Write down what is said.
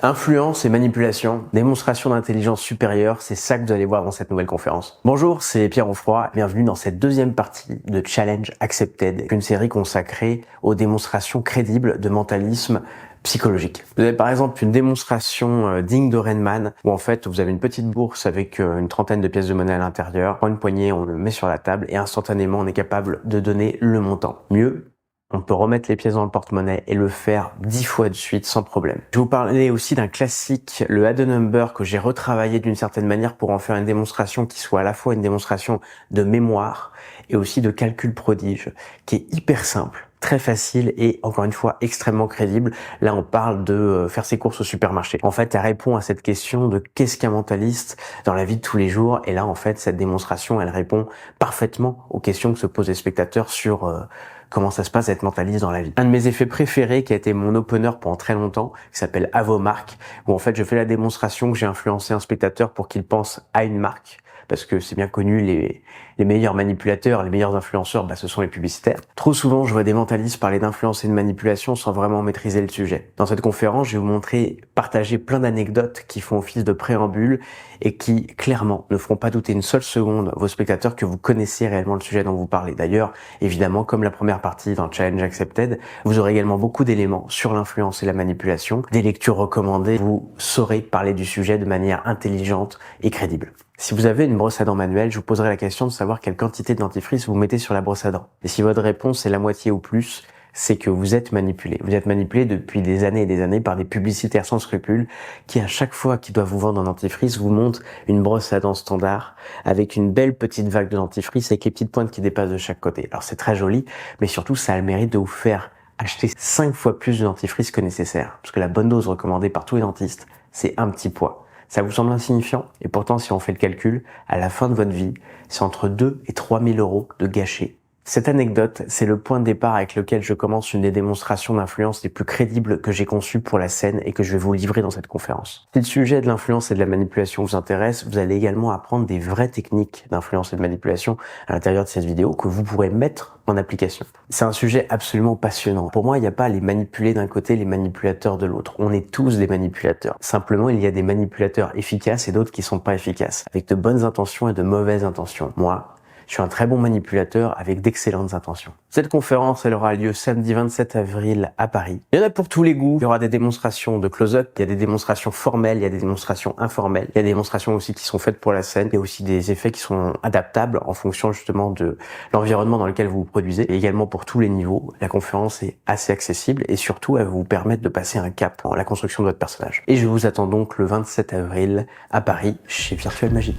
Influence et manipulation, démonstration d'intelligence supérieure, c'est ça que vous allez voir dans cette nouvelle conférence. Bonjour, c'est Pierre Onfroy, bienvenue dans cette deuxième partie de Challenge Accepted, une série consacrée aux démonstrations crédibles de mentalisme psychologique. Vous avez par exemple une démonstration digne de Renman, où en fait vous avez une petite bourse avec une trentaine de pièces de monnaie à l'intérieur, on prend une poignée, on le met sur la table et instantanément on est capable de donner le montant. Mieux, on peut remettre les pièces dans le porte-monnaie et le faire 10 fois de suite sans problème. Je vais vous parler aussi d'un classique, le Add a Number, que j'ai retravaillé d'une certaine manière pour en faire une démonstration qui soit à la fois une démonstration de mémoire et aussi de calcul prodige, qui est hyper simple, très facile et encore une fois extrêmement crédible. Là, on parle de faire ses courses au supermarché. En fait, elle répond à cette question de qu'est-ce qu'un mentaliste dans la vie de tous les jours. Et là, en fait, cette démonstration, elle répond parfaitement aux questions que se posent les spectateurs sur comment ça se passe d'être mentaliste dans la vie. Un de mes effets préférés qui a été mon opener pendant très longtemps, qui s'appelle À vos marques, où en fait je fais la démonstration que j'ai influencé un spectateur pour qu'il pense à une marque, parce que c'est bien connu, les meilleurs manipulateurs, les meilleurs influenceurs, ce sont les publicitaires. Trop souvent, je vois des mentalistes parler d'influence et de manipulation sans vraiment maîtriser le sujet. Dans cette conférence, je vais vous montrer, partager plein d'anecdotes qui font office de préambule et qui, clairement, ne feront pas douter une seule seconde vos spectateurs que vous connaissez réellement le sujet dont vous parlez. D'ailleurs, évidemment, comme la première partie dans Challenge Accepted, vous aurez également beaucoup d'éléments sur l'influence et la manipulation, des lectures recommandées, vous saurez parler du sujet de manière intelligente et crédible. Si vous avez une brosse à dents manuelle, je vous poserai la question de savoir quelle quantité de dentifrice vous mettez sur la brosse à dents. Et si votre réponse est la moitié ou plus, c'est que vous êtes manipulé. Vous êtes manipulé depuis des années et des années par des publicitaires sans scrupules qui, à chaque fois qu'ils doivent vous vendre un dentifrice, vous montrent une brosse à dents standard avec une belle petite vague de dentifrice avec les petites pointes qui dépassent de chaque côté. Alors c'est très joli, mais surtout ça a le mérite de vous faire acheter 5 fois plus de dentifrice que nécessaire. Parce que la bonne dose recommandée par tous les dentistes, c'est un petit poids. Ça vous semble insignifiant? Et pourtant, si on fait le calcul, à la fin de votre vie, c'est entre 2 et 3 000 euros de gâchés. Cette anecdote, c'est le point de départ avec lequel je commence une des démonstrations d'influence les plus crédibles que j'ai conçues pour la scène et que je vais vous livrer dans cette conférence. Si le sujet de l'influence et de la manipulation vous intéresse, vous allez également apprendre des vraies techniques d'influence et de manipulation à l'intérieur de cette vidéo que vous pourrez mettre en application. C'est un sujet absolument passionnant. Pour moi, il n'y a pas les manipulés d'un côté, les manipulateurs de l'autre. On est tous des manipulateurs. Simplement, il y a des manipulateurs efficaces et d'autres qui sont pas efficaces, avec de bonnes intentions et de mauvaises intentions. Moi, je suis un très bon manipulateur avec d'excellentes intentions. Cette conférence, elle aura lieu samedi 27 avril à Paris. Il y en a pour tous les goûts. Il y aura des démonstrations de close-up, il y a des démonstrations formelles, il y a des démonstrations informelles, il y a des démonstrations aussi qui sont faites pour la scène, il y a aussi des effets qui sont adaptables en fonction justement de l'environnement dans lequel vous vous produisez, et également pour tous les niveaux. La conférence est assez accessible et surtout elle va vous permettre de passer un cap dans la construction de votre personnage. Et je vous attends donc le 27 avril à Paris chez Virtual Magie.